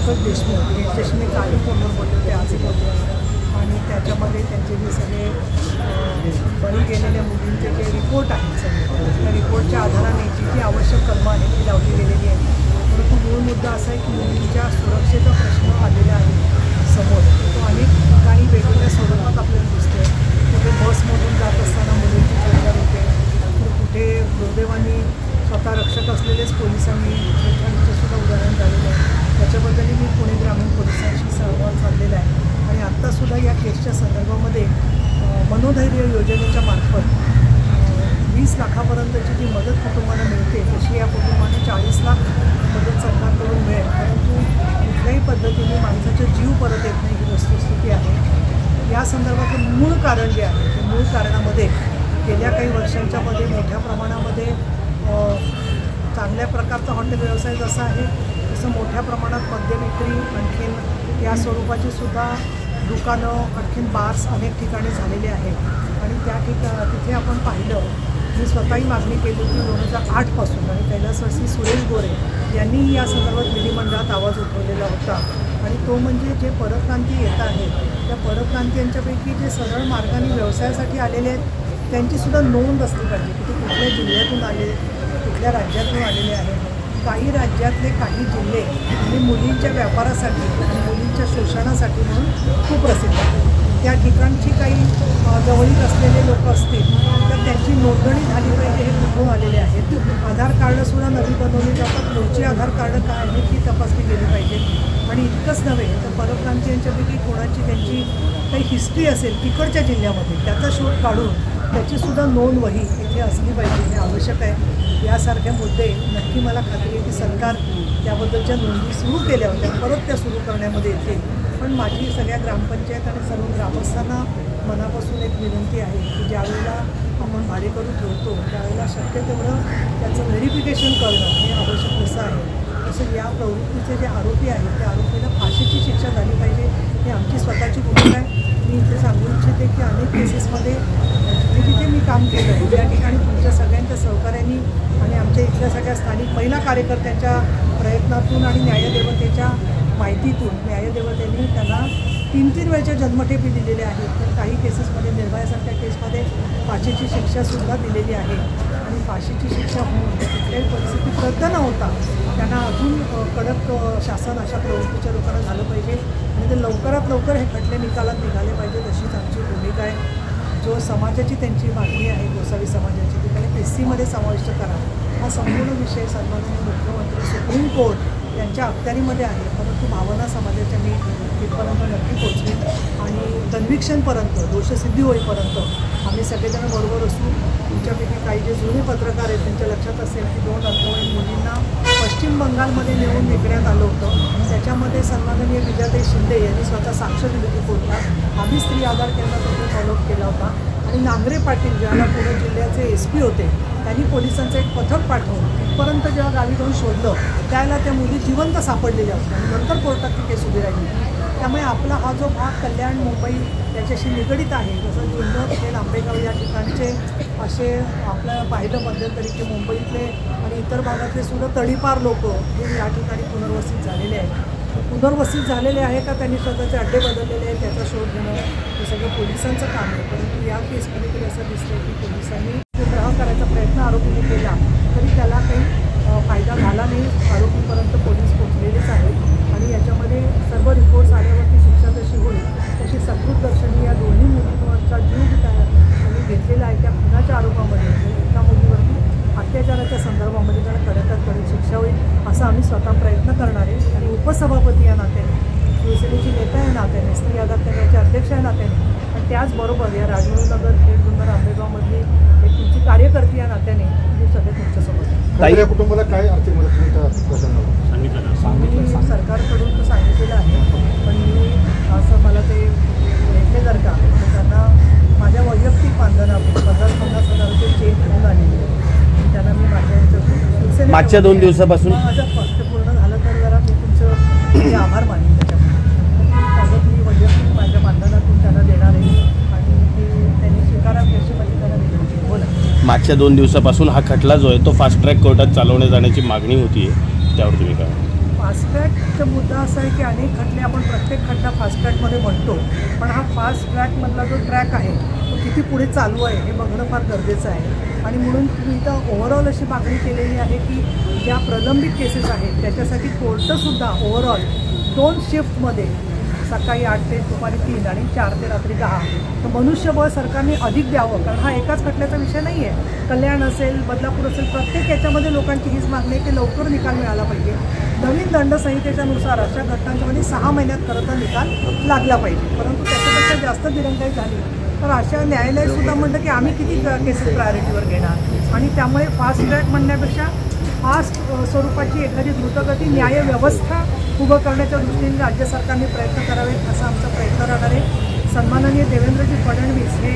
पंकज देशमुख यांच्याशी मी कालही फोनवर बोलले होते, आजही बोलले आणि त्याच्यामध्ये त्यांचे जे सगळे बळी गेलेल्या मुलींचे जे रिपोर्ट आहेत सगळे, त्या रिपोर्टच्या आधाराने जी जी आवश्यक कलमं आहेत ती लावली गेलेली आहे. परंतु मूळ मुद्दा असा आहे की मुलींच्या सुरक्षेचा प्रश्न आलेला आहे समोर. तो अनेक ठिकाणी वेगवेगळ्या स्वरूपात आपल्याला दिसतो. कुठे बसमधून जात असताना मुलींची चढउतार होते, तर कुठे दुर्दैवाने स्वतः रक्षक असलेलेच पोलिसांनी सुद्धा उदाहरण झालेलं आहे. त्याच्याबद्दलही मी पुणे ग्रामीण पोलिसांशी संवाद साधलेला आहे आणि आत्तासुद्धा या केसच्या संदर्भामध्ये मनोधैर्य योजनेच्या मार्फत 20 लाखापर्यंतची जी मदत कुटुंबाला मिळते तशी या कुटुंबाने 40 लाख मदत सरकारकडून मिळेल. परंतु कुठल्याही पद्धतीने माणसाचा जीव परत येत नाही ही वस्तुस्थिती आहे. या संदर्भाचं मूळ कारण जे आहे ते मूळ कारणामध्ये गेल्या काही वर्षांच्यामध्ये मोठ्या प्रमाणामध्ये चांगल्या प्रकारचा हॉटेल व्यवसाय जसा आहे तसं मोठ्या प्रमाणात मद्य विक्री, आणखीन या स्वरूपाची सुद्धा दुकानं, आणखीन बार्स अनेक ठिकाणी झालेले आहेत आणि तिथे आपण पाहिलं, मी स्वतःही मागणी केली होती 2008 पासून आणि कैलासवासी सुरेश गोरे यांनीही या संदर्भात विधिमंडळात आवाज उठवलेला होता. आणि तो म्हणजे जे परप्रांतीय येत आहेत त्या परप्रांतीयांच्यापैकी जे सरळ मार्गाने व्यवसायासाठी आलेले आहेत त्यांचीसुद्धा नोंद असली पाहिजे की ते कुठल्या जिल्ह्यातून आले, कुठल्या राज्यातून आलेले आहेत. काही राज्यातले काही जिल्हे आणि मुलींच्या व्यापारासाठी आणि मुलींच्या शोषणासाठी म्हणून खूप प्रसिद्ध आहेत. त्या ठिकाणची काही जवळीक असलेले लोक असतील तर त्यांची नोंदणी झाली पाहिजे. हे कुठून आलेले आहेत. आधार कार्डसुद्धा नवी बनवली जातात. पुढची आधार कार्ड काय आहेत ती तपासली गेली पाहिजे. आणि इतकंच नव्हे तर परप्रांतीयांच्यापैकी कोणाची त्यांची काही हिस्ट्री असेल तिकडच्या जिल्ह्यामध्ये त्याचा शोध काढून त्याचीसुद्धा नोंद वही इथे असली पाहिजे. हे आवश्यक आहे. यासारखे मुद्दे नक्की मला खात्री आहे की सरकार त्याबद्दलच्या नोंदी सुरू केल्या होत्या, परत त्या सुरू करण्यामध्ये येतील. पण माझी सगळ्या ग्रामपंचायत आणि सर्व ग्रामस्थांना मनापासून एक विनंती आहे की ज्यावेळेला आपण भाडेकरू ठेवतो त्यावेळेला शक्य तेवढं त्याचं व्हेरिफिकेशन करणं हे आवश्यक असं आहे. तसं या प्रवृत्तीचे जे आरोपी आहेत त्या आरोपीला फाशीची शिक्षा झाली पाहिजे ही आमची स्वतःची भूमिका आहे. मी इथे सांगू इच्छिते की अनेक केसेसमध्ये जिथे मी काम केलं त्या ठिकाणी तुमच्या सगळ्यांच्या सहकार्याने आणि आमच्या इथल्या सगळ्या स्थानिक महिला कार्यकर्त्यांच्या प्रयत्नातून आणि न्यायदेवतेच्या माहितीतून न्यायदेवतेने त्यांना 3-3 वेळच्या जन्मठेपी दिलेल्या आहेत. तर काही केसेसमध्ये निर्भयासारख्या केसमध्ये फाशीची शिक्षासुद्धा दिलेली आहे आणि फाशीची शिक्षा होऊन कुठल्याही परिस्थितीत रद्द न होता त्यांना अजून कडक शासन अशा प्रवृत्तीच्या लोकांना झालं पाहिजे आणि ते लवकरात लवकर हे खटले निकालात निघाले पाहिजे. तशीच आमची भूमिका आहे. जो समाजाची त्यांची मागणी आहे गोसावी समाजाची ती त्याने SC मध्ये समाविष्ट करा. हा संपूर्ण विषय सन्माननीय मुख्यमंत्री सुप्रीम कोर्ट यांच्या अखत्यारीमध्ये आहे. परंतु भावना समाजाच्या मी तिथपर्यंत नक्की पोचवेन आणि कन्व्हिक्शनपर्यंत दोषसिद्धी होईपर्यंत आम्ही सगळेजण बरोबर असू. तुमच्यापैकी काही जे जुने पत्रकार आहेत त्यांच्या लक्षात असेल की 2 अल्पवयीन मुलींना पश्चिम बंगालमध्ये नेऊन विकण्यात आलं होतं. त्याच्यामध्ये सन्माननीय विजयाताई शिंदे यांनी स्वतः साक्ष दिली होती कोर्टात. आम्ही स्त्री आधार केंद्राचा तो फॉलोअप केला होता आणि नांगरे पाटील ज्याला पुणे जिल्ह्याचे SP होते त्यांनी पोलिसांचं एक पथक पाठवून तिथपर्यंत जेव्हा गावी जाऊन शोधलं त्यावेळेला त्या मुली जिवंत सापडलेल्या होत्या आणि नंतर कोर्टात ती केस उभी राहिली. त्यामुळे आपला हा जो भाग कल्याण मुंबई याच्याशी निगडीत आहे, जसं जुन्नर ते आंबेगाव या ठिकाणचे असे आपल्याला पाहिलं मध्यंतरी की मुंबईतले आणि इतर भागातले सुद्धा तडीपार लोक हे या ठिकाणी पुनर्वसित झालेले आहेत. पुनर्वसित झालेले आहे का त्यांनी स्वतःचे अड्डे बदललेले आहेत त्याचा शोध घेणं हे सगळं पोलिसांचं काम आहे. परंतु या केसमध्ये तरी असं दिसतं की पोलिसांनी ग्रह करायचा प्रयत्न आरोपीने केला तरी त्याला काही फायदा झाला नाही. आरोपीपर्यंत पोलीस पोचलेलेच आहेत आणि याच्यामध्ये सर्व रिपोर्ट्स आल्यावरती शिक्षा जशी होईल तशी सकृत दर्शनी या दोन्ही मुलींचा जीव त्यांनी घेतलेला आहे त्या खुनाच्या आरोपामध्ये एका मुलीवरती अत्याचाराच्या संदर्भामध्ये त्याला कडकात कडक शिक्षा होईल असा आम्ही स्वतः प्रयत्न करणार आहे. आणि उपसभापती या नात्याने, शिवसेनेची नेता या नात्याने, स्त्री आधार केंद्राचे अध्यक्ष या नात्याने आणि त्याचबरोबर या राजगुरुनगर खेड जुन्नर आंबेगावमधली एक तुमची कार्यकर्ती या नात्याने मी सगळे तुमच्यासोबत ताई कुटुंबाला काय आर्थिक मदत सांगितलं सरकारकडून सांगितलेलं आहे. पण मी असं मला ते भेटले जर का त्यांना माझ्या वैयक्तिक मानधनातून 50-50 हजाराचे चेक घेऊन आलेले आहे. त्यांना मी माझ्या याच्यातून मागच्या 2 दिवसापासून माझं फक्त पूर्ण झालं तर जरा मी तुमचे आभार मानेन. त्याच्यामुळे मी वैयक्तिक माझ्या मानधनातून त्यांना देणार आहे आणि ते त्यांनी स्वीकारावी अशी माझी त्यांना विनंती आहे. बोला. मागच्या 2 दिवसापासून हा खटला जो आहे तो फास्ट ट्रॅक कोर्टात चालवण्यात जाण्याची मागणी होती आहे, त्यावर तुम्ही काय? फास्ट ट्रॅकचा मुद्दा असा आहे की अनेक खटले आपण प्रत्येक खटला फास्ट ट्रॅकमध्ये म्हणतो, पण हा फास्ट ट्रॅकमधला जो ट्रॅक आहे तो किती पुढे चालू आहे हे बघणं फार गरजेचं आहे. आणि म्हणून मी इथं ओव्हरऑल अशी मागणी केलेली आहे की ज्या प्रलंबित केसेस आहेत त्याच्यासाठी कोर्टंसुद्धा ओव्हरऑल 2 शिफ्टमध्ये सकाळी 8 ते दुपारी 3 आणि 4 ते रात्री 10 तर मनुष्यबळ सरकारने अधिक द्यावं, कारण हा एकाच खटल्याचा विषय नाही आहे. कल्याण असेल, बदलापूर असेल, प्रत्येक याच्यामध्ये लोकांची हीच मागणी आहे की लवकर निकाल मिळाला पाहिजे. नवीन दंडसंहितेच्यानुसार अशा घटनांच्यामध्ये 6 महिन्यात खरं तर निकाल लागला पाहिजे, परंतु त्याच्यापेक्षा जास्त दिरंगाई झाली तर अशा न्यायालयसुद्धा म्हणतं की आम्ही किती केसेस प्रायोरिटीवर घेणार. आणि त्यामुळे फास्ट ट्रॅक म्हणण्यापेक्षा फास्ट स्वरूपाची एखादी द्रुतगती न्यायव्यवस्था उभं करण्याच्या दृष्टीने राज्य सरकारने प्रयत्न करावेत असा आमचा प्रयत्न राहणार आहे. सन्माननीय देवेंद्रजी फडणवीस हे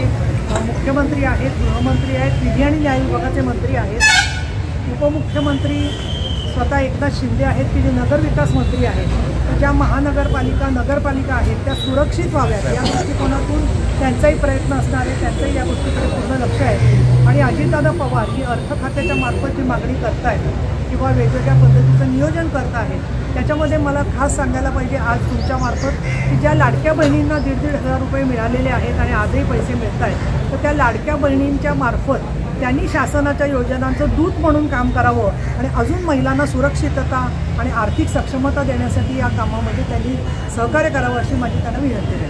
मुख्यमंत्री आहेत, गृहमंत्री आहेत, विधी आणि न्याय विभागाचे मंत्री आहेत, उपमुख्यमंत्री स्वतः एकनाथ शिंदे आहेत की जे नगरविकास मंत्री आहेत. तर ज्या महानगरपालिका नगरपालिका आहेत त्या सुरक्षित व्हाव्यात या दृष्टिकोनातून त्यांचाही प्रयत्न असणार आहे, त्यांचंही या गोष्टीकडे पूर्ण लक्ष आहे. आणि अजितदादा पवार ही अर्थ खात्याच्या मार्फत जी मागणी करतायत किंवा वेगवेगळ्या पद्धतीचं नियोजन करत आहेत त्याच्यामध्ये मला खास सांगायला पाहिजे आज तुमच्यामार्फत की ज्या लाडक्या बहिणींना 1,500 रुपये मिळालेले आहेत आणि आजही पैसे मिळत आहेत, तर त्या लाडक्या बहिणींच्या मार्फत त्यांनी शासनाच्या योजनांचं दूत म्हणून काम करावं आणि अजून महिलांना सुरक्षितता आणि आर्थिक सक्षमता देण्यासाठी या कामामध्ये त्यांनी सहकार्य करावं अशी माझी त्यांना विनंती आहे.